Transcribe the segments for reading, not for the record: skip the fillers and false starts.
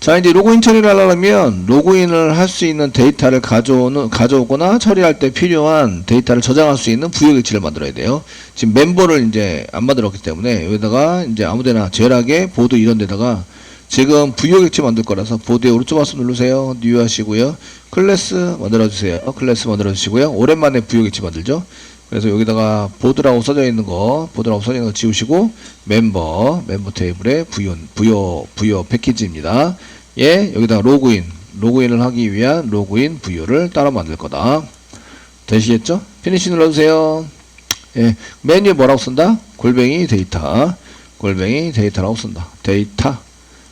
자, 이제 로그인 처리를 하려면 로그인을 할 수 있는 데이터를 가져오거나 처리할 때 필요한 데이터를 저장할 수 있는 부여객지를 만들어야 돼요. 지금 멤버를 이제 안 만들었기 때문에 여기다가 이제 아무데나 제락에 보드 이런 데다가 지금 부여객지 만들 거라서 보드에 오른쪽 마우스 누르세요. 뉴 하시고요. 클래스 만들어주세요. 클래스 만들어주시고요. 오랜만에 부여객지 만들죠. 그래서 여기다가 보드라고 써져 있는 거 지우시고 멤버 테이블에 부여 패키지입니다. 예, 여기다가 로그인을 하기 위한 로그인 부여를 따로 만들 거다. 되시겠죠? 피니시 눌러주세요. 예, 메뉴에 뭐라고 쓴다? 골뱅이 데이터라고 쓴다. 데이터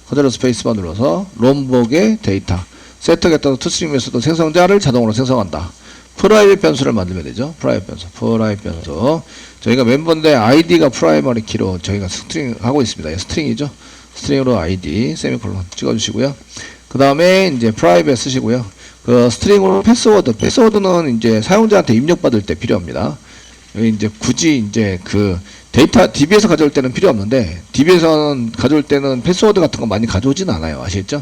그대로 스페이스바 눌러서 롬복의 데이터 세터 겟터 투스트림에서도 생성자를 자동으로 생성한다. 프라이빗 변수를 만들면 되죠. 프라이빗 변수. 저희가 멤버인데 아이디가 프라이머리 키로 저희가 스트링 하고 있습니다. 예, 스트링이죠. 스트링으로 아이디 세미콜론 찍어주시고요. 그 다음에 이제 프라이빗 쓰시고요. 그 스트링으로 패스워드는 이제 사용자한테 입력받을 때 필요합니다. 여기 이제 굳이 이제 그 데이터 DB에서 가져올 때는 필요 없는데 DB에서는 가져올 때는 패스워드 같은 거 많이 가져오진 않아요. 아시겠죠?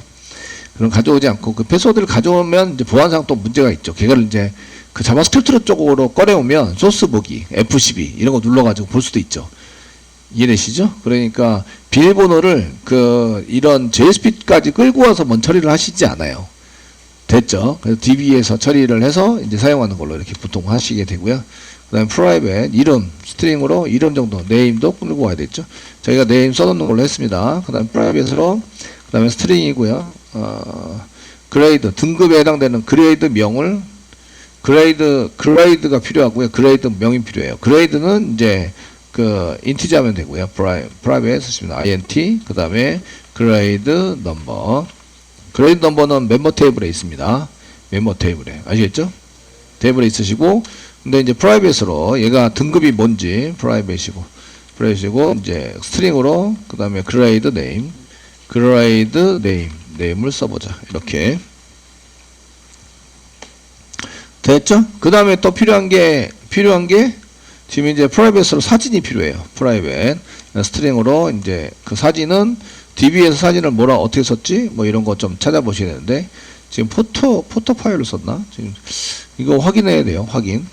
그럼 가져오지 않고 그 패스워드를 가져오면 이제 보안상 또 문제가 있죠. 그걸 이제 그 자바스크립트 쪽으로 꺼내오면 소스 보기, F12 이런 거 눌러가지고 볼 수도 있죠. 이해되시죠? 그러니까 비밀번호를 그 이런 JSP까지 끌고 와서 먼저 처리를 하시지 않아요. 됐죠? 그래서 DB에서 처리를 해서 이제 사용하는 걸로 이렇게 보통 하시게 되고요. 그 다음에 프라이빗 이름 스트링으로 이름 정도 네임도 끌고 와야 되겠죠. 저희가 네임 써놓는 걸로 했습니다. 그 다음에 프라이빗으로 그 다음에 스트링이고요. 그레이드 등급에 해당되는 그레이드 명을 그레이드가 필요하고요. 그레이드 명이 필요해요. 그레이드는 이제 그 인티저 하면 되고요. 프라이빗 쓰시면 int 그 다음에 그레이드 넘버는 멤버 테이블에 있습니다. 멤버 테이블에 아시겠죠? 테이블에 있으시고 근데 이제 프라이빗으로 얘가 등급이 뭔지 프라이빗이고 이제 스트링으로 그 다음에 그레이드 네임을 써보자. 이렇게 됐죠? 그 다음에 또 필요한 게 지금 이제 프라이빗으로 사진이 필요해요. 프라이빗 스트링으로 이제 그 사진은 DB에서 사진을 어떻게 썼지? 뭐 이런 거 좀 찾아보셔야 되는데 지금 포토 파일로 썼나? 지금 이거 확인해야 돼요. 확인.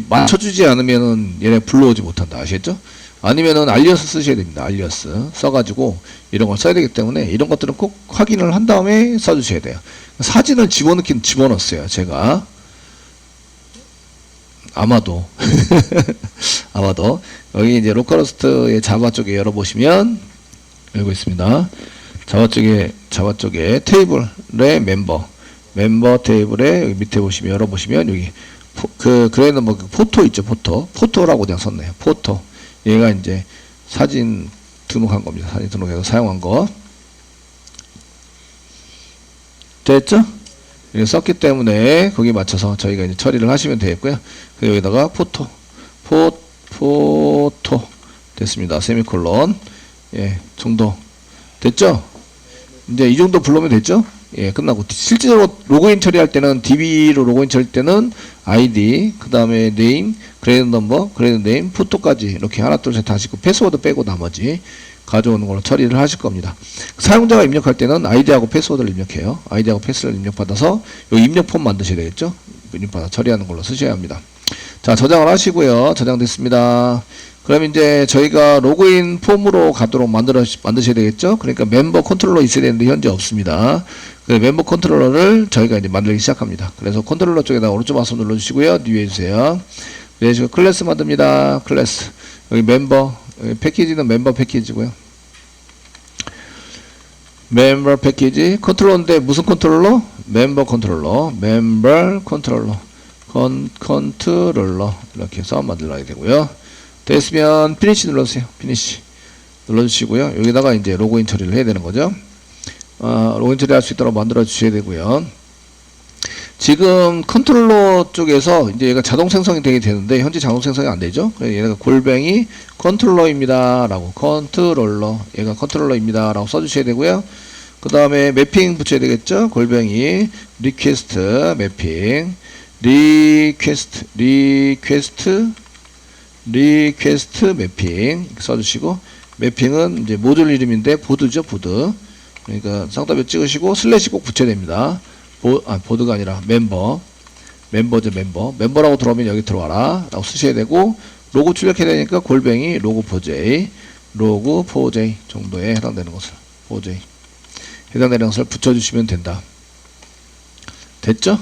맞춰주지 않으면은 얘네 불러오지 못한다. 아시겠죠? 아니면은 알리어스 쓰셔야 됩니다. 알리어스 써가지고 이런 걸 써야 되기 때문에 이런 것들은 꼭 확인을 한 다음에 써주셔야 돼요. 사진을 집어넣었어요. 제가 아마도 여기 이제 로컬호스트의 자바 쪽에 열어보시면 열고 있습니다. 자바 쪽에 테이블의 멤버 테이블에 여기 밑에 보시면 열어보시면 여기 그래도 뭐 포토 있죠. 포토라고 그냥 썼네요. 포토 얘가 이제 사진 등록한 겁니다. 사진 등록해서 사용한 거 됐죠? 이렇게 썼기 때문에 거기에 맞춰서 저희가 이제 처리를 하시면 되겠고요. 여기다가 포토 됐습니다. 세미콜론 예 정도 됐죠? 이제 이 정도 불러면 됐죠? 예 끝나고 실제로 로그인 처리할 때는 DB로 로그인 처리할 때는 ID 그 다음에 네임 그레이드 넘버 그레이드 네임 포토까지 이렇게 하나 둘 셋 하시고 패스워드 빼고 나머지 가져오는 걸로 처리를 하실 겁니다. 사용자가 입력할 때는 아이디하고 패스워드를 입력해요. 아이디하고 패스를 입력받아서 요 입력 폼 만드셔야 되겠죠? 입력받아 처리하는 걸로 쓰셔야 합니다. 자, 저장을 하시고요. 저장됐습니다. 그럼 이제 저희가 로그인 폼으로 가도록 만드셔야 되겠죠? 그러니까 멤버 컨트롤러 있어야 되는데 현재 없습니다. 멤버 컨트롤러를 저희가 이제 만들기 시작합니다. 그래서 컨트롤러 쪽에다 오른쪽 마우스 눌러주시고요. 뉴 해주세요. 그래서 클래스 만듭니다. 클래스. 여기 멤버. 패키지는 멤버 패키지고요. 멤버 패키지 컨트롤러인데 무슨 컨트롤러? 멤버 컨트롤러 이렇게 해서 만들어야 되고요. 됐으면 피니시 눌러주세요. 피니시 눌러주시고요. 여기다가 이제 로그인 처리를 해야 되는 거죠. 로그인 처리할 수 있도록 만들어 주셔야 되고요. 지금 컨트롤러 쪽에서 이제 얘가 자동 생성이 되게 되는데 현재 자동 생성이 안 되죠. 그래서 얘가 골뱅이 컨트롤러입니다 라고 얘가 컨트롤러입니다 라고 써주셔야 되고요. 그 다음에 매핑 붙여야 되겠죠. 골뱅이 리퀘스트 매핑 리퀘스트 매핑 써주시고 매핑은 이제 모듈 이름인데 보드죠. 보드 그러니까 상단표 찍으시고 슬래시 꼭 붙여야 됩니다. 보드가 아니라 멤버죠, 멤버라고 들어오면 여기 들어와라 라고 쓰셔야 되고, 로고 출력해야 되니까 골뱅이 로고4j 정도에 해당되는 것을, 4j 해당되는 것을 붙여주시면 된다. 됐죠?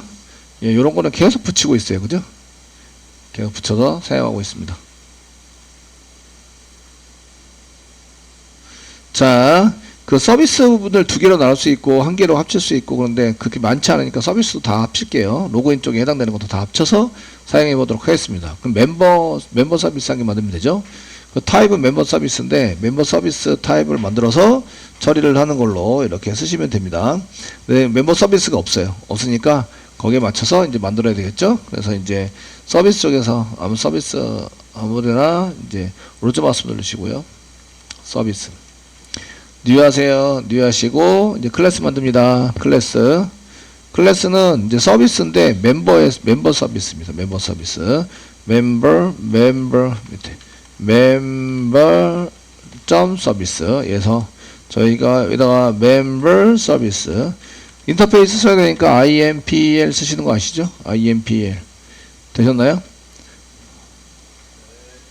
예, 요런 거는 계속 붙이고 있어요. 그죠? 계속 붙여서 사용하고 있습니다. 자, 그 서비스 부분을 두 개로 나눌 수 있고 한 개로 합칠 수 있고, 그런데 그렇게 많지 않으니까 서비스도 다 합칠게요. 로그인 쪽에 해당되는 것도 다 합쳐서 사용해 보도록 하겠습니다. 그럼 멤버 서비스 한 개 만들면 되죠. 그 타입은 멤버 서비스인데 멤버 서비스 타입을 만들어서 처리를 하는 걸로 이렇게 쓰시면 됩니다. 네, 멤버 서비스가 없으니까 거기에 맞춰서 이제 만들어야 되겠죠. 그래서 이제 서비스 쪽에서 아무데나 이제 오른쪽 마우스 누르시고요. 서비스 뉴 하세요. 뉴 하시고 이제 클래스 만듭니다. 클래스는 이제 서비스인데 멤버 서비스입니다. 멤버 서비스. 멤버 밑에 멤버 점 서비스에서 저희가 여기다가 멤버 서비스 인터페이스 써야 되니까 IMPL 쓰시는 거 아시죠? IMPL 되셨나요?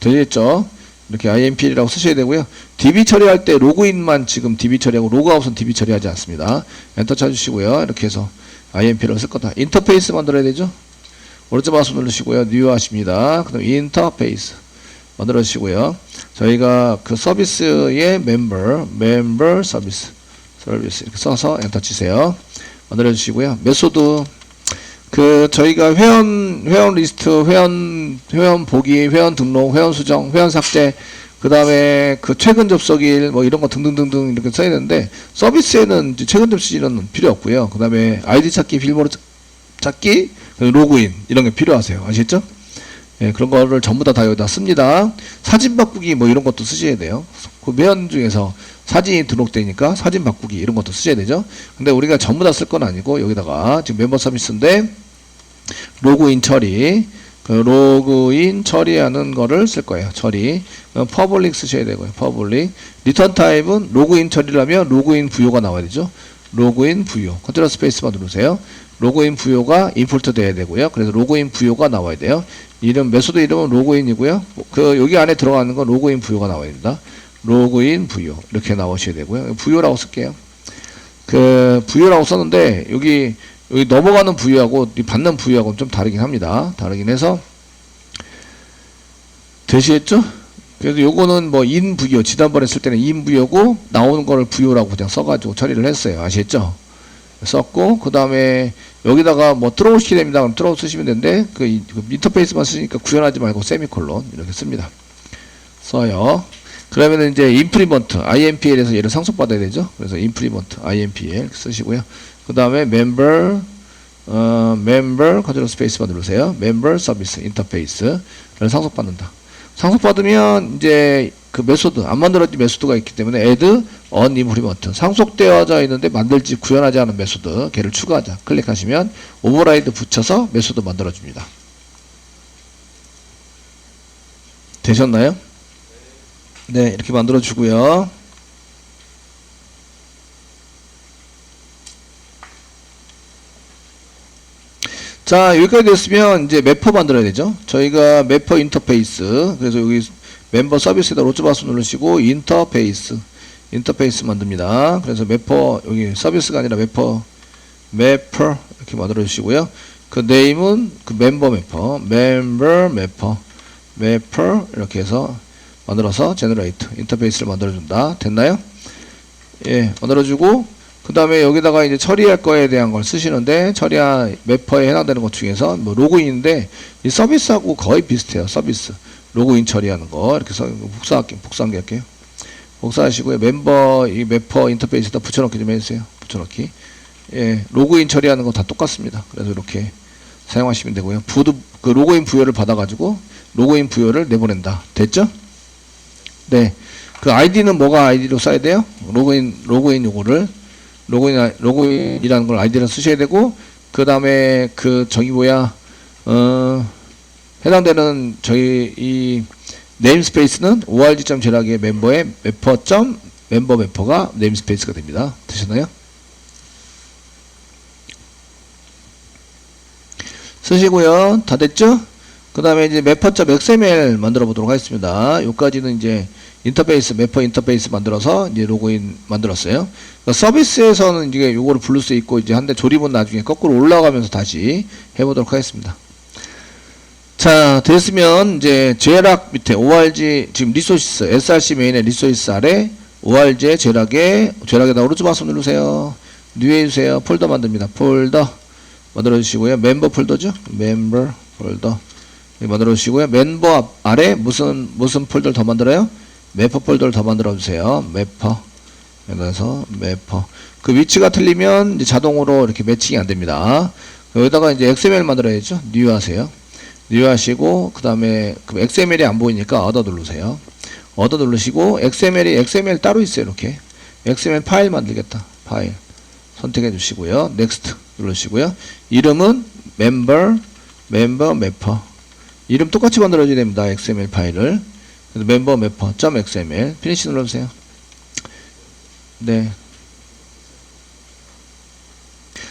되겠죠? 이렇게 IMPL이라고 쓰셔야 되고요. DB 처리할 때 로그인만 지금 DB 처리하고 로그아웃은 DB 처리하지 않습니다. 엔터 쳐주시고요. 이렇게 해서 IMPL을 쓸 거다. 인터페이스 만들어야 되죠? 오른쪽 마우스 누르시고요. 뉴 하십니다. 그다음 인터페이스 만들어 주시고요. 저희가 그 서비스의 멤버 서비스 이렇게 써서 엔터 치세요. 만들어 주시고요. 메소드 그 저희가 회원 리스트, 회원 보기, 회원 등록, 회원 수정, 회원 삭제, 그 다음에 그 최근 접속일 뭐 이런 거 등등등등 이렇게 써야 되는데, 서비스에는 이제 최근 접속일은 필요 없고요. 그 다음에 아이디 찾기, 비밀번호 찾기, 로그인 이런 게 필요하세요. 아시겠죠? 예, 그런 거를 전부 다 여기다 씁니다. 사진 바꾸기 뭐 이런 것도 쓰셔야 돼요. 그 회원 중에서 사진이 등록되니까 사진 바꾸기 이런 것도 쓰셔야 되죠. 근데 우리가 전부 다 쓸 건 아니고 여기다가 지금 멤버 서비스인데 로그인 처리, 그 로그인 처리하는 거를 쓸 거예요. 처리. 퍼블릭 쓰셔야 되고요. 퍼블릭. 리턴 타입은 로그인 처리를 하면 로그인 부요가 나와야 되죠. 로그인 부요. 컨트롤 스페이스만 누르세요. 로그인 부요가 임포트 돼야 되고요. 그래서 로그인 부요가 나와야 돼요. 메소드 이름은 로그인이고요. 그 여기 안에 들어가는 건 로그인 부요가 나와야 됩니다. 로그인 부요 이렇게 나오셔야 되고요. 부요라고 쓸게요. 그 부요라고 썼는데 여기 넘어가는 부유하고 받는 부유하고는 좀 다르긴 합니다. 다르긴 해서 되시겠죠? 그래서 요거는 뭐 인부유, 지난번에 쓸 때는 인부유고 나오는 거를 부유라고 그냥 써가지고 처리를 했어요. 아시겠죠? 썼고 그 다음에 여기다가 뭐 트로우 시켜야 됩니다. 그럼 트로우 쓰시면 되는데 그 인터페이스만 쓰니까 구현하지 말고 세미콜론 이렇게 씁니다. 써요. 그러면 이제 인프리먼트 IMPL에서 얘를 상속받아야 되죠. 그래서 인프리먼트 IMPL 쓰시고요. 그 다음에 멤버 컨트롤 스페이스만 누르세요. 멤버 서비스 인터페이스를 상속받는다. 상속받으면 이제 그 메소드 안 만들어진 메소드가 있기 때문에 add on implement 상속되어져 있는데 만들지 구현하지 않은 메소드 걔를 추가하자 클릭하시면 오버라이드 붙여서 메소드 만들어줍니다. 되셨나요? 네, 이렇게 만들어주고요. 자, 여기까지 됐으면 이제 매퍼 만들어야 되죠. 저희가 매퍼 인터페이스, 그래서 여기 멤버 서비스에다 로즈바스 누르시고 인터페이스 만듭니다. 그래서 매퍼 여기 서비스가 아니라 매퍼 이렇게 만들어 주시고요. 그 네임은 그 멤버 매퍼 이렇게 해서 만들어서 제너레이트 인터페이스를 만들어 준다. 됐나요? 예, 만들어 주고 그 다음에 여기다가 이제 처리할 거에 대한 걸 쓰시는데, 처리한 매퍼에 해당되는 것 중에서 뭐 로그인인데 이 서비스하고 거의 비슷해요. 서비스 로그인 처리하는 거 이렇게 복사한 게 할게요. 복사하시고요. 멤버 이 매퍼 인터페이스에다 붙여넣기 좀 해주세요. 붙여넣기. 예, 로그인 처리하는 거 다 똑같습니다. 그래서 이렇게 사용하시면 되고요. 그 로그인 부여를 받아가지고 로그인 부여를 내보낸다. 됐죠? 네. 그 아이디는 뭐가 아이디로 써야 돼요? 로그인 요거를 로그인이라는 걸 아이디를 쓰셔야 되고, 그 다음에 그 해당되는 저희 이 네임스페이스는 org.jlag의 멤버의 매퍼 멤버 매퍼가 네임스페이스가 됩니다. 되셨나요? 쓰시고요. 다 됐죠? 그 다음에 이제 매퍼.xml 만들어 보도록 하겠습니다. 요까지는 이제 인터페이스, 매퍼 인터페이스 만들어서 이제 로그인 만들었어요. 그러니까 서비스에서는 이제 요거를 부를 수 있고 이제 한데 조립은 나중에 거꾸로 올라가면서 다시 해보도록 하겠습니다. 자, 됐으면 이제 제락 밑에 org 지금 리소시스, src 메인의 리소시스 아래 org 제락에다 오른쪽 마우스 누르세요. 뉴 해주세요. 폴더 만듭니다. 폴더 만들어 주시고요. 멤버 폴더죠? 멤버 폴더 만들어 주시고요. 멤버 아래 무슨 폴더를 더 만들어요? 매퍼 폴더를 더 만들어 주세요. 매퍼. 그래서 매퍼. 그 위치가 틀리면 이제 자동으로 이렇게 매칭이 안 됩니다. 여기다가 이제 XML 만들어야죠. 뉴 하세요. 뉴 하시고 그다음에 그 XML이 안 보이니까 얻어 누르세요. 얻어 누르시고 XML 따로 있어요. 이렇게. XML 파일 만들겠다. 파일. 선택해 주시고요. 넥스트 누르시고요. 이름은 member 매퍼. 이름 똑같이 만들어줘야 됩니다. XML 파일을. 그래서 member 매퍼.xml 피니시 눌러주세요. 네.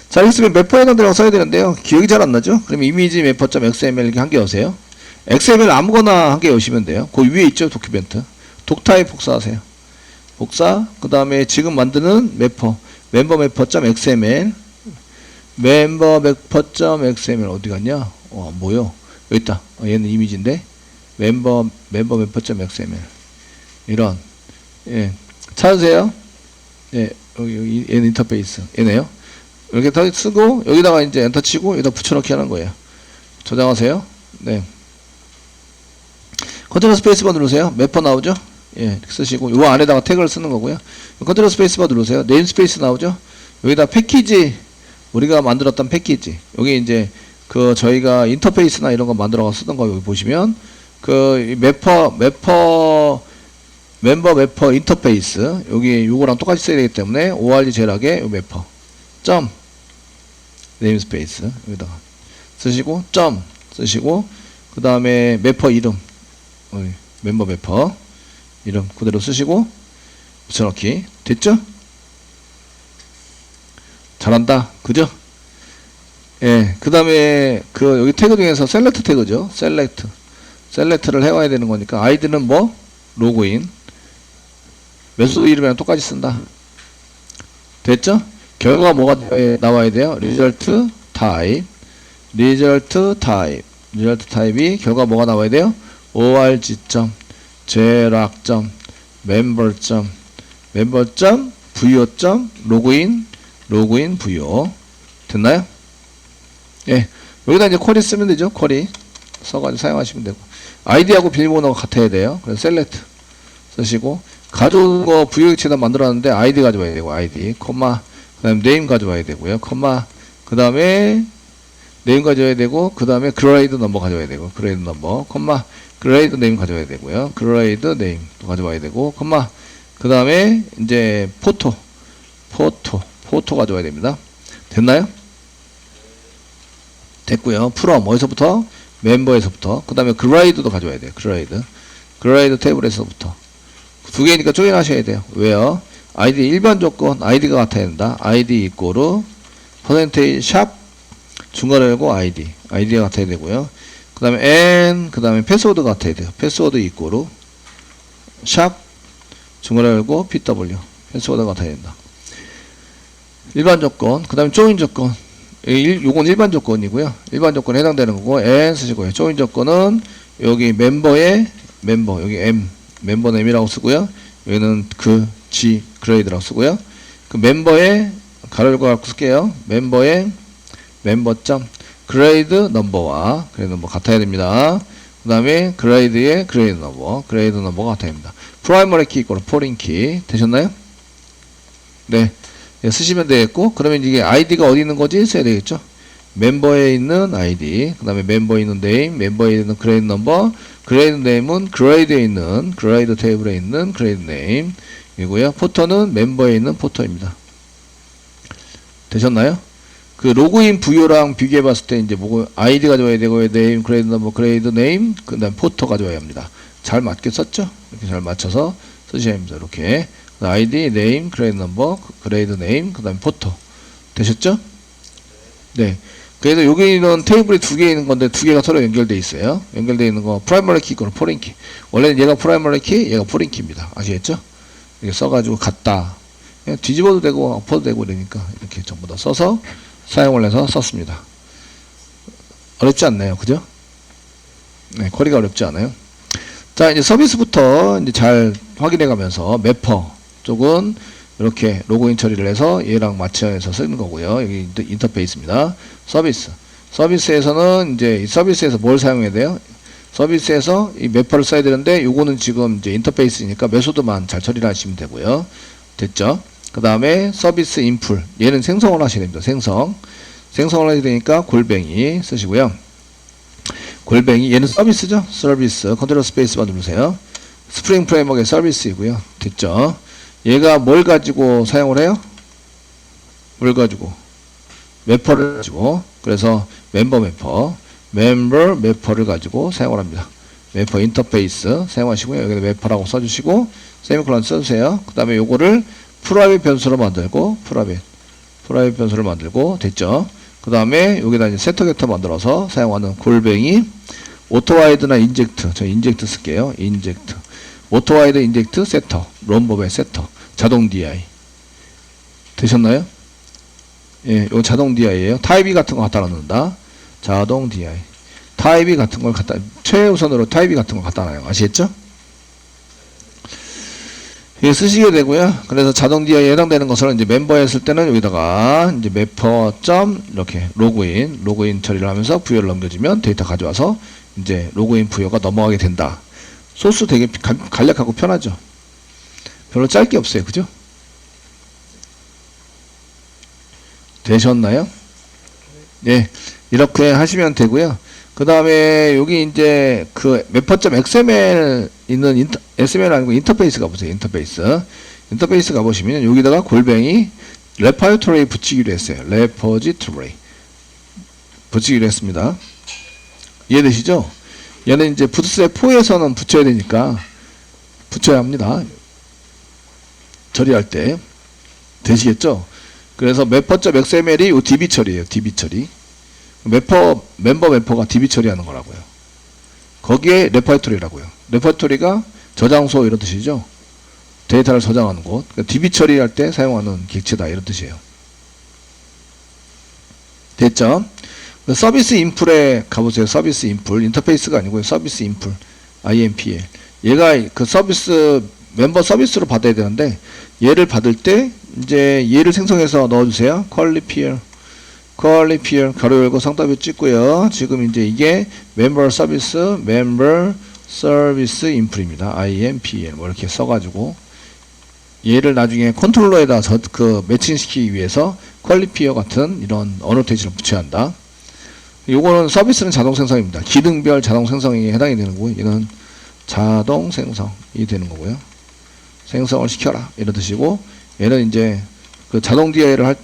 자, 여기 있으면 매퍼 해당되라고 써야 되는데요. 기억이 잘 안 나죠? 그럼 이미지 매퍼.xml 이렇게 한 개 여세요. XML 아무거나 한 개 여시면 돼요. 그 위에 있죠? 도큐멘트. 독타입 복사하세요. 복사. 그 다음에 지금 만드는 매퍼. 멤버 매퍼.xml 멤버 매퍼.xml 어디 갔냐? 안 보여. 여기 있다. 얘는 이미지인데 멤버 매퍼.xml 이런 예 찾으세요. 예 여기 얘는 인터페이스 얘네요. 이렇게 더 쓰고 여기다가 이제 엔터 치고 여기다 붙여넣기 하는 거예요. 저장하세요. 네. 컨트롤 스페이스바 누르세요. 매퍼 나오죠? 예, 이렇게 쓰시고 이 안에다가 태그를 쓰는 거고요. 컨트롤 스페이스바 누르세요. 네임 스페이스 나오죠? 여기다 패키지 우리가 만들었던 패키지 여기 이제 그 저희가 인터페이스나 이런 거 만들어서 쓰던 거 여기 보시면 그 멤버 매퍼 인터페이스 여기 요거랑 똑같이 써야 되기 때문에 org 제락에 요 매퍼 점 네임스페이스 여기다가 쓰시고 점 쓰시고 그 다음에 매퍼 이름 멤버 매퍼 이름 그대로 쓰시고 붙여넣기 됐죠? 잘한다 그죠? 예, 그 다음에 그 여기 태그 중에서 셀렉트 태그죠. 셀렉트를 해와야 되는 거니까 아이디는 뭐 로그인 메소드 이름이랑 똑같이 쓴다. 됐죠? 결과가 뭐가 나와야 돼요? 리절트 타입 타입이 결과 뭐가 나와야 돼요? org 제락 member vo 로그인 vo 됐나요? 예, 여기다 이제 쿼리 쓰면 되죠. 쿼리 써가지고 사용하시면 되고 아이디하고 비밀번호가 같아야 돼요. 그래서 셀렉트 쓰시고 가져온 거 부여객체에다 만들었는데 아이디 가져와야 되고 아이디 콤마 그 다음에 네임 가져와야 되고요. 콤마 그 다음에 네임 가져와야 되고 그 다음에 그레이드 넘버 가져와야 되고 그레이드 넘버 콤마 그레이드 네임 가져와야 되고요. 그레이드 네임 또 가져와야 되고 콤마 그 다음에 이제 포토 가져와야 됩니다. 됐나요? 됐고요. 프롬 어디서부터? 멤버에서부터. 그 다음에 그레이드도 가져와야 돼요. 그레이드 테이블에서부터. 두 개니까 조인하셔야 돼요. 왜요? 아이디 일반 조건 아이디가 같아야 된다. 아이디 이꼬르 퍼센테이지 샵 중괄호 열고 아이디가 같아야 되고요. 그 다음에 n 그 다음에 패스워드가 같아야 돼요. 패스워드 이꼬르 샵 중괄호 열고 pw 패스워드가 같아야 된다. 일반 조건 그 다음에 조인 조건 요건 일반 조건이고요. 일반 조건에 해당되는 거고 n 쓰시고요. 조인 조건은 여기 멤버 여기 멤버 네임이라고 쓰고요. 여기는 그 G 그레이드라고 쓰고요. 그 멤버의 가로열고 갖고 쓸게요. 멤버의 멤버점 그레이드 넘버와 그레이드 넘버 같아야 됩니다. 그 다음에 그레이드의 그레이드 넘버가 같아야 됩니다. 프라이머리 키 이꼬르 포린 키 되셨나요? 네. 쓰시면 되겠고 그러면 이게 아이디가 어디 있는 거지 써야 되겠죠. 멤버에 있는 아이디 그 다음에 멤버에 있는 네임 멤버에 있는 그레이드 넘버 그레이드 네임은 그레이드에 있는 그레이드 테이블에 있는 그레이드 네임 이고요. 포터는 멤버에 있는 포터입니다. 되셨나요? 그 로그인 부여랑 비교해 봤을 때 이제 뭐 아이디 가져와야 되고 네임 그레이드 넘버 그레이드 네임 그 다음 포터 가져와야 합니다. 잘 맞게 썼죠? 이렇게 잘 맞춰서 쓰셔야 합니다. 이렇게 ID, name, grade number, grade name, 그 다음에 포토. 되셨죠? 네. 그래서 여기는 테이블이 두 개 있는 건데 두 개가 서로 연결되어 있어요. 연결되어 있는 거 프라이머리 키, 이거는 포린 키. 원래는 얘가 프라이머리 키, 얘가 포린 키입니다. 아시겠죠? 이렇게 써가지고 갖다. 그냥 뒤집어도 되고 엎어도 되고 이러니까 이렇게 전부 다 써서 사용을 해서 썼습니다. 어렵지 않나요? 그죠? 네, 쿼리가 어렵지 않아요. 자, 이제 서비스부터 이제 잘 확인해 가면서 매퍼 쪽은 이렇게 로그인 처리를 해서 얘랑 맞춰서 쓰는 거고요. 여기 인터페이스입니다. 서비스. 서비스에서는 이제 이 서비스에서 뭘 사용해야 돼요? 서비스에서 이 매퍼를 써야 되는데 요거는 지금 이제 인터페이스니까 메소드만 잘 처리를 하시면 되고요. 됐죠? 그 다음에 서비스 인풀. 얘는 생성을 하셔야 됩니다. 생성을 하셔야 되니까 골뱅이 쓰시고요. 골뱅이 얘는 서비스죠. 서비스 컨트롤 스페이스만 누르세요. 스프링 프레임워크의 서비스이고요. 됐죠? 얘가 뭘 가지고 사용을 해요? 뭘 가지고? 매퍼를 가지고. 그래서 멤버 매퍼를 가지고 사용을 합니다. 매퍼 인터페이스 사용하시고요. 여기다 매퍼라고 써주시고 세미콜론 써주세요. 그 다음에 요거를 프라이빗 변수로 만들고 프라이빗 변수를 만들고 됐죠? 그 다음에 여기다 이제 세터 벡터 만들어서 사용하는 골뱅이 오토와이드나 인젝트. 저 인젝트 쓸게요. 인젝트. 오토와이드 인젝트 세터. 롬법의 세터. 자동 DI. 되셨나요? 예, 요 자동 DI예요. 타입이 같은 거 갖다 놓는다. 자동 DI. 타입이 같은 걸 갖다, 최우선으로 타입이 같은 걸 갖다 놔요. 아시겠죠? 예, 쓰시게 되고요. 그래서 자동 DI에 해당되는 것을 이제 멤버에 했을 때는 여기다가 이제 매퍼 점 이렇게 로그인 처리를 하면서 부여를 넘겨주면 데이터 가져와서 이제 로그인 부여가 넘어가게 된다. 소스 되게 간략하고 편하죠. 별로 짤 게 없어요. 그죠? 되셨나요? 예, 이렇게 하시면 되고요. 그 다음에 여기 이제 그 매퍼.xml 있는 XML 아니고 인터페이스 가보세요. 인터페이스 가보시면 여기다가 골뱅이 레퍼지토리 붙이기로 했어요. 레퍼지토리 붙이기로 했습니다. 이해되시죠? 얘는 이제 부트스트랩 4에서는 붙여야 되니까 붙여야 합니다. 처리할 때. 되시겠죠? 그래서 매퍼.xml이 요 DB 처리예요. DB 처리. 멤버 매퍼가 DB 처리하는 거라고요. 거기에 레퍼지토리라고요. 레퍼지토리가 저장소 이런 뜻이죠. 데이터를 저장하는 곳. 그러니까 DB 처리할 때 사용하는 객체다 이런 뜻이에요. 됐죠? 서비스 인풀에 가보세요. 서비스 인풀. 인터페이스가 아니고요. 서비스 인풀. IMPL. 얘가 그 서비스, 멤버 서비스로 받아야 되는데, 얘를 받을 때, 이제 얘를 생성해서 넣어주세요. 퀄리피어 가로 열고 상따뷰 찍고요. 지금 이제 이게 멤버 서비스 인풀입니다. IMPL. 뭐 이렇게 써가지고, 얘를 나중에 컨트롤러에다 그 매칭시키기 위해서 퀄리피어 같은 이런 어노테이션을 붙여야 한다. 요거는 서비스는 자동 생성입니다. 기능별 자동 생성에 해당이 되는 거고요. 얘는 자동 생성이 되는 거고요. 생성을 시켜라 이런 뜻이고, 얘는 이제 그 자동 DI를 할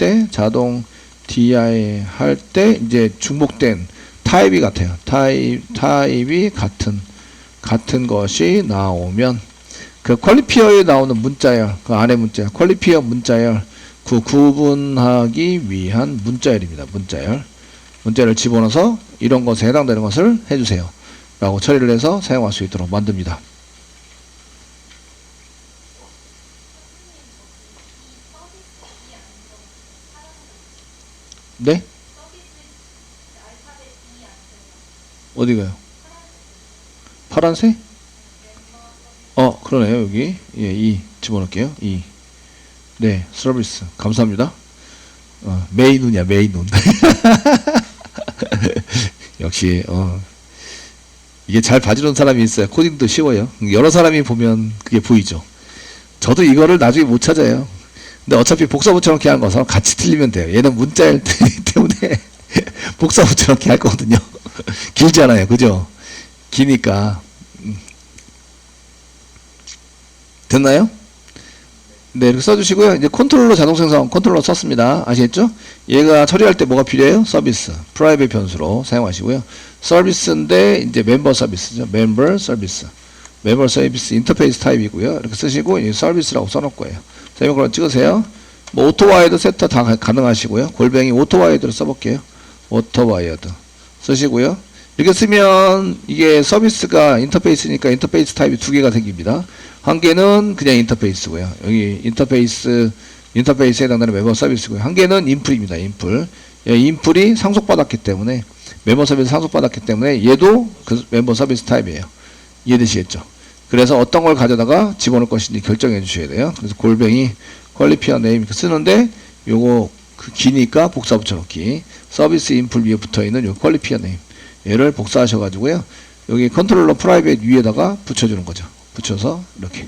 때 이제 중복된 타입이 같아요. 타입이 같은 것이 나오면 그 퀄리피어에 나오는 문자열, 그 안에 문자열, 퀄리피어 문자열, 그 구분하기 위한 문자열입니다. 문자열을 집어넣어서 이런 것에 해당되는 것을 해주세요. 라고 처리를 해서 사용할 수 있도록 만듭니다. 네? 어디가요? 파란색? 그러네요. 여기. 예, 이 집어넣을게요. 이. 네, 서비스. 감사합니다. 메인눈이야, 메인눈. 역시, 이게 잘 봐주는 사람이 있어야 코딩도 쉬워요. 여러 사람이 보면 그게 보이죠. 저도 이거를 나중에 못 찾아요. 근데 어차피 복사 붙여넣기 하는 것은 같이 틀리면 돼요. 얘는 문자일 때문에 복사 붙여넣기 할 거거든요. 길잖아요. 그죠? 기니까. 됐나요? 네, 이렇게 써주시고요. 이제 컨트롤러 자동 생성, 컨트롤러 썼습니다. 아시겠죠? 얘가 처리할 때 뭐가 필요해요? 서비스. 프라이빗 변수로 사용하시고요. 서비스인데, 이제 멤버 서비스죠. 멤버 서비스. 멤버 서비스 인터페이스 타입이고요. 이렇게 쓰시고 이 서비스라고 써놓을 거예요. 세미콜론 찍으세요. 뭐 오토와이드 세터 다 가능하시고요. 골뱅이 오토와이드로 써볼게요. 오토와이드 쓰시고요. 이렇게 쓰면 이게 서비스가 인터페이스니까 인터페이스 타입이 두 개가 생깁니다. 한 개는 그냥 인터페이스고요. 여기 인터페이스에 해당되는 멤버 서비스고요. 한 개는 인풀입니다. 인풀. 인풀이 상속받았기 때문에 멤버 서비스 상속받았기 때문에 얘도 그 멤버 서비스 타입이에요. 이해되시겠죠? 그래서 어떤 걸 가져다가 집어넣을 것인지 결정해 주셔야 돼요. 그래서 골뱅이 퀄리피어 네임 이렇게 쓰는데 요거 그 기니까 복사 붙여넣기. 서비스 인풀 위에 붙어있는 요 퀄리피어 네임 얘를 복사하셔가지고요. 여기 컨트롤러 프라이빗 위에다가 붙여주는 거죠. 붙여서 이렇게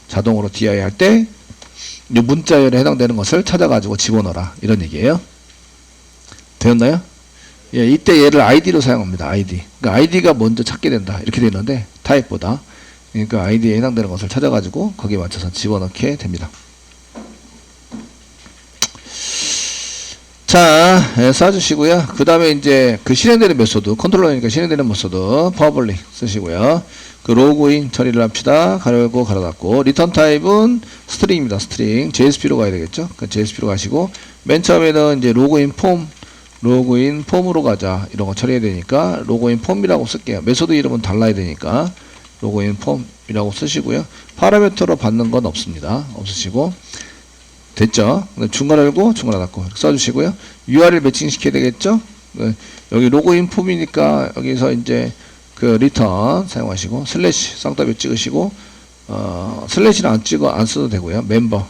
자동으로 DI 할 때 이 문자열에 해당되는 것을 찾아가지고 집어넣어라 이런 얘기예요. 되었나요? 예, 이때 얘를 ID로 사용합니다. ID. 그러니까 ID가 먼저 찾게 된다 이렇게 되는데 타입보다 그러니까 ID에 해당되는 것을 찾아가지고 거기에 맞춰서 집어넣게 됩니다. 자, 써주시고요. 그 다음에 이제 그 실행되는 메소드, 컨트롤러니까 실행되는 메소드, 퍼블릭 쓰시고요. 그 로그인 처리를 합시다. 가로 열고 가로 닫고. 리턴 타입은 스트링입니다. 스트링. JSP로 가야 되겠죠. 그 JSP로 가시고, 맨 처음에는 이제 로그인 폼으로 가자. 이런 거 처리해야 되니까, 로그인 폼이라고 쓸게요. 메소드 이름은 달라야 되니까, 로그인 폼이라고 쓰시고요. 파라미터로 받는 건 없습니다. 없으시고. 됐죠? 중괄호 열고 중괄호 닫고 이렇게 써주시고요. URL 매칭 시켜야 되겠죠? 여기 로그인 폼이니까 여기서 이제 그 리턴 사용하시고 슬래시 쌍따비 찍으시고 슬래시는 안 써도 되고요. 멤버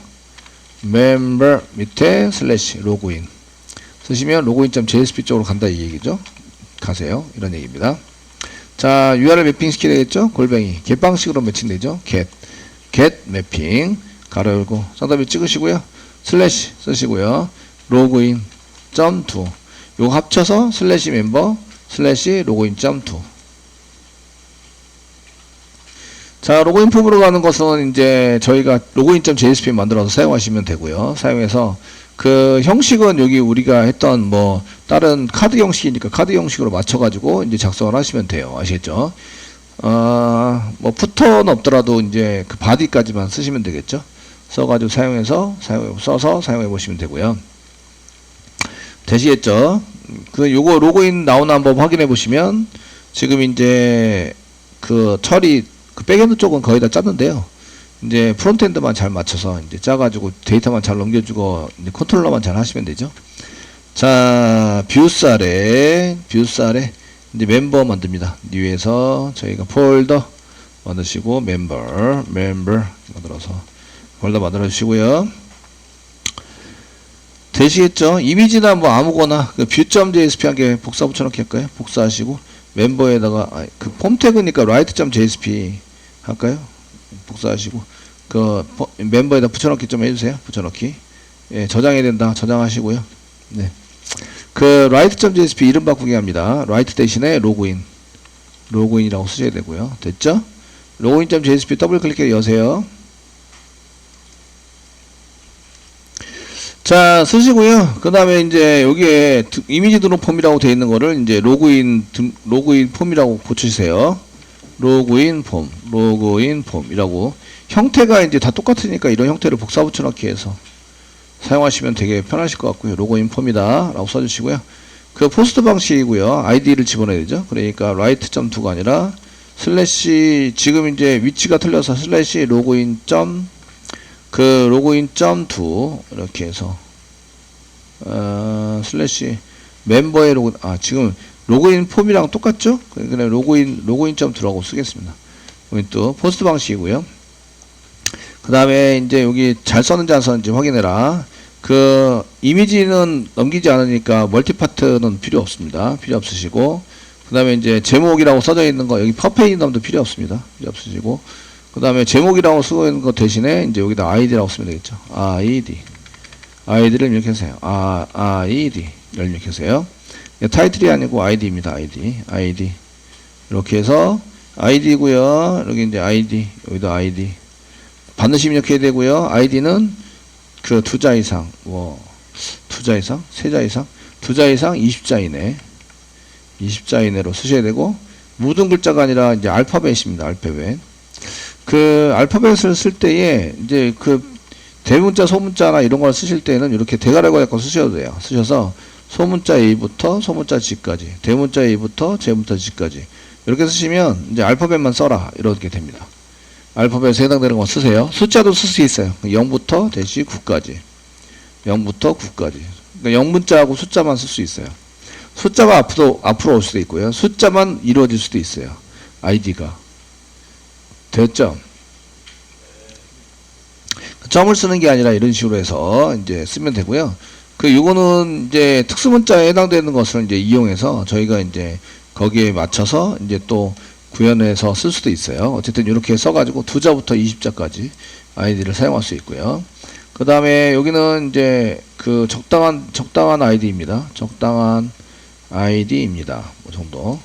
밑에 슬래시 로그인 쓰시면 로그인.jsp 쪽으로 간다 이 얘기죠. 가세요. 이런 얘기입니다. 자, URL 매핑 시켜야 되겠죠? 골뱅이 get 방식으로 매칭되죠? get 매핑 가로 열고 쌍따비 찍으시고요. 슬래시 쓰시고요. 로그인 .to 요거 합쳐서 슬래시 멤버 슬래시 로그인 .to. 자, 로그인 폼으로 가는 것은 이제 저희가 로그인.jsp 만들어서 사용하시면 되고요. 사용해서 그 형식은 여기 우리가 했던 뭐 다른 카드 형식이니까 카드 형식으로 맞춰가지고 이제 작성을 하시면 돼요. 아시겠죠? 뭐 푸터는 없더라도 이제 그 바디까지만 쓰시면 되겠죠. 써가지고 써서 사용해 보시면 되고요. 되시겠죠? 요거 로그인 나오나 한번 확인해 보시면 지금 이제 그 처리 그 백엔드 쪽은 거의 다 짰는데요. 이제 프론트엔드만 잘 맞춰서 이제 짜가지고 데이터만 잘 넘겨주고 이제 컨트롤러만 잘 하시면 되죠. 자, 뷰스 아래 이제 멤버 만듭니다. 뉴에서 저희가 폴더 만드시고 멤버 만들어서 폴더 만들어 주시고요. 되시겠죠? 이미지나 뭐 아무거나 그 view.jsp 한 개 복사 붙여넣기 할까요? 복사하시고 멤버에다가 그 폼 태그니까 write.jsp 할까요? 복사하시고 그 멤버에다 붙여넣기 좀 해주세요. 붙여넣기. 예, 저장해야 된다. 저장하시고요. 네. 그 write.jsp 이름 바꾸기 합니다. write 대신에 로그인이라고 쓰셔야 되고요. 됐죠? 로그인.jsp 더블 클릭해 여세요. 자, 쓰시고요. 그 다음에 이제 여기에 이미지 등록 폼이라고 되어 있는 거를 이제 로그인 폼이라고 고치세요. 로그인 폼이라고. 형태가 이제 다 똑같으니까 이런 형태를 복사 붙여넣기 해서 사용하시면 되게 편하실 것 같고요. 로그인 폼이다 라고 써주시고요. 그 포스트 방식이고요. 아이디를 집어넣어야 되죠. 그러니까 write.to가 아니라 슬래시 지금 이제 위치가 틀려서 슬래시 로그인 .to 이렇게 해서 슬래시 멤버의 로그인 지금 로그인 폼이랑 똑같죠? 그냥 로그인.to라고 쓰겠습니다. 여기 또 포스트 방식이고요. 그 다음에 이제 여기 잘 썼는지 안 썼는지 확인해라. 그 이미지는 넘기지 않으니까 멀티파트는 필요 없습니다. 필요 없으시고 그 다음에 이제 제목이라고 써져 있는 거 여기 퍼페이넘도 필요 없습니다. 필요 없으시고 그 다음에 제목이라고 쓰고 있는 것 대신에 이제 여기다 id라고 쓰면 되겠죠. id를 입력하세요. id를 입력하세요. 타이틀이 아니고 id입니다. id 이렇게 해서 id고요. 여기 이제 id 여기도 id 반드시 입력해야 되고요. id는 그 2자 이상 뭐 2자 이상 3자 이상 2자 이상 20자 이내 20자 이내로 쓰셔야 되고 모든 글자가 아니라 이제 알파벳입니다. 알파벳 그 알파벳을 쓸 때에 이제 그 대문자, 소문자나 이런 걸 쓰실 때는 이렇게 대괄호 약간 쓰셔도 돼요. 쓰셔서 소문자 A부터 소문자 G까지, 대문자 A부터 대문자 G까지 이렇게 쓰시면 이제 알파벳만 써라 이렇게 됩니다. 알파벳에 해당되는 거 쓰세요. 숫자도 쓸 수 있어요. 0부터 대시 9까지, 0부터 9까지. 그러니까 0문자하고 숫자만 쓸 수 있어요. 숫자가 앞으로 올 수도 있고요. 숫자만 이루어질 수도 있어요. 아이디가. 됐죠? 점을 쓰는 게 아니라 이런 식으로 해서 이제 쓰면 되고요. 요거는 이제 특수문자에 해당되는 것을 이제 이용해서 저희가 이제 거기에 맞춰서 이제 또 구현해서 쓸 수도 있어요. 어쨌든 이렇게 써가지고 2자부터 20자까지 아이디를 사용할 수 있고요. 그 다음에 여기는 이제 그 적당한 아이디입니다. 적당한 아이디입니다. 뭐 정도.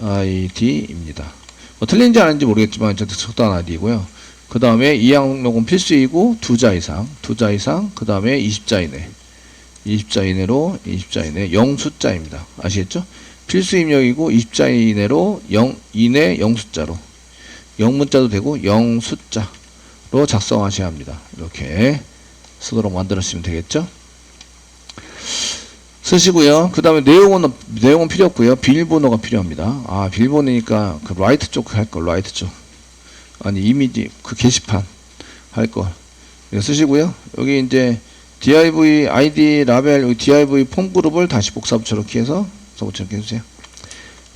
아이디입니다. 뭐 틀린지 아닌지 모르겠지만 어쨌든 적당한 아이디이고요. 그 다음에 이 항목은 필수이고 2자 이상, 그 다음에 20자 이내. 20자 이내 0숫자입니다. 아시겠죠? 필수 입력이고 20자 이내로 0 이내 0숫자로 0문자도 되고 0숫자로 작성하셔야 합니다. 이렇게 쓰도록 만들어주시면 되겠죠? 쓰시고요. 그 다음에 내용은 필요 없고요. 비밀번호가 필요합니다. 비밀번호니까 그 라이트 쪽 할 걸, 라이트 쪽. 아니, 이미지, 그 게시판 할 걸. 쓰시고요. 여기 이제 div id 라벨 여기 div 폼 그룹을 다시 복사 붙여 넣기 해서 이렇게 해주세요.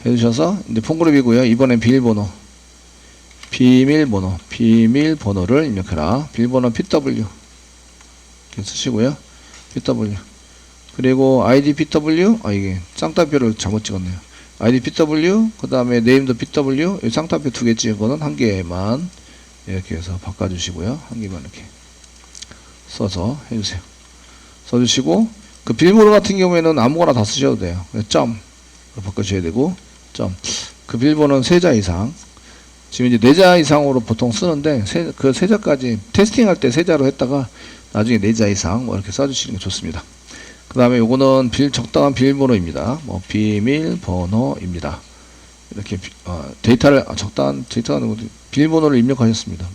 해주셔서 이제 폼 그룹이고요. 이번엔 비밀번호를 입력해라. 비밀번호 pw 이렇게 쓰시고요. pw 그리고 id pw 이게 쌍따표를 잘못 찍었네요. id pw 그 다음에 name도 pw 이 쌍따표 2개 찍은 거는 1개만 이렇게 해서 바꿔주시고요. 1개만 이렇게 써서 해주세요. 써주시고 그 비밀번호 같은 경우에는 아무거나 다 쓰셔도 돼요. 점 바꿔주셔야 되고 그 비밀번호는 3자 이상. 지금 이제 4자 이상으로 보통 쓰는데 그 3자까지 테스팅할 때 3자로 했다가 나중에 4자 이상 뭐 이렇게 써주시는 게 좋습니다. 그 다음에 요거는 적당한 비밀번호입니다. 뭐 비밀번호입니다. 이렇게 데이터를 적당한 비밀번호를 입력하셨습니다.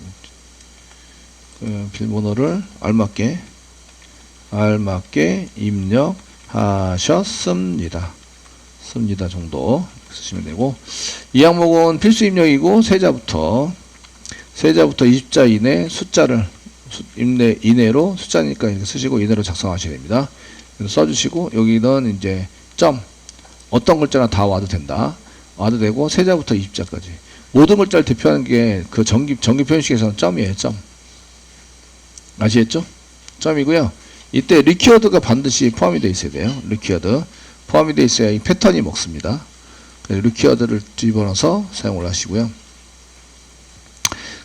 그 비밀번호를 알맞게 입력하셨습니다. 정도 쓰시면 되고 이 항목은 필수 입력이고 세자부터 20자 이내 숫자를 이내로 숫자니까 이렇게 쓰시고 이내로 작성하셔야 됩니다. 그래서 써주시고 여기는 이제 점 어떤 글자나 다 와도 된다. 와도 되고 세자부터 20자까지 모든 글자를 대표하는 게 그 정기 표현식에서는 점이에요. 점 아시겠죠? 점이고요. 이때 리퀴어드가 반드시 포함이 되어 있어야 돼요. 리퀴어드 포함이 되어 있어야 이 패턴이 먹습니다. 리퀴어드를 집어넣어서 사용을 하시고요.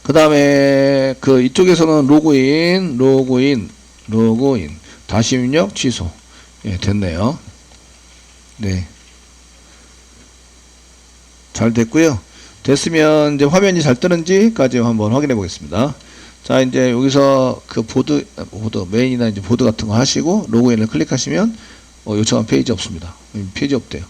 그 다음에 그 이쪽에서는 로그인 다시 입력 취소. 예, 됐네요. 네. 잘 됐고요. 됐으면 이제 화면이 잘 뜨는지까지 한번 확인해 보겠습니다. 자, 이제 여기서 그 보드 메인이나 이제 보드 같은 거 하시고 로그인을 클릭하시면 요청한 페이지 없습니다. 페이지 없대요.